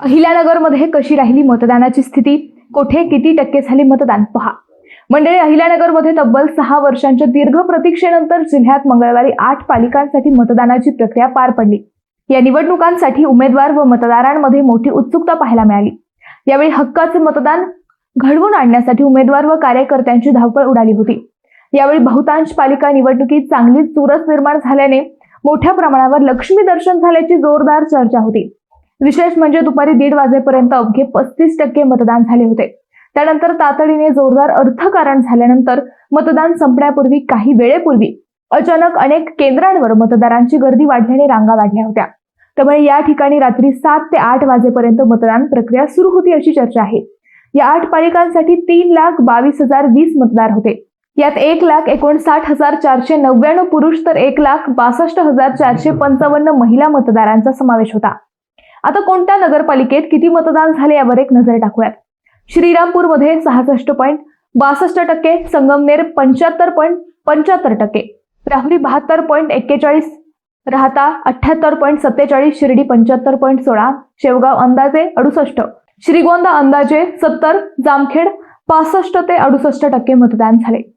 अहिल्यानगरमध्ये कशी राहिली मतदानाची स्थिती, कोठे किती टक्के झाले मतदान पहा. मंडळी, अहिल्यानगरमध्ये तब्बल 6 वर्षांच्या दीर्घ प्रतीक्षेनंतर जिल्ह्यात मंगळवारी 8 पालिकांसाठी मतदानाची प्रक्रिया पार पडली. या निवडणुकांसाठी उमेदवार व मतदारांमध्ये मोठी उत्सुकता पाहायला मिळाली. यावेळी हक्काचे मतदान घडवून आणण्यासाठी उमेदवार व कार्यकर्त्यांची धावपळ उडाली होती. यावेळी बहुतांश पालिका निवडणुकीत चांगलीच चुरस निर्माण झाल्याने मोठ्या प्रमाणावर लक्ष्मी दर्शन झाल्याची जोरदार चर्चा होती. विशेष म्हणजे दुपारी 1:30 वाजेपर्यंत अवघे 35% मतदान झाले होते. त्यानंतर तातडीने जोरदार अर्थकारण झाल्यानंतर मतदान संपण्यापूर्वी काही वेळेपूर्वी अचानक अनेक केंद्रांवर मतदारांची गर्दी वाढल्याने रांगा वाढल्या होत्या. त्यामुळे या ठिकाणी रात्री 7 ते 8 वाजेपर्यंत मतदान प्रक्रिया सुरू होती अशी चर्चा आहे. या 8 पालिकांसाठी 3,22,020 मतदार होते. यात 1,59,499 पुरुष तर 1,62,455 महिला मतदारांचा समावेश होता. आता कोणत्या नगरपालिकेत किती मतदान झाले यावर एक नजर टाकूयात. श्रीरामपूरमध्ये 66.62%, संगमनेर 75.75%, राहुरी 72.41%, राहाता 78.47%, शिर्डी 75.16%, शेवगाव अंदाजे 68%, श्रीगोंदा अंदाजे 70%, जामखेड 65 ते 68% मतदान झाले.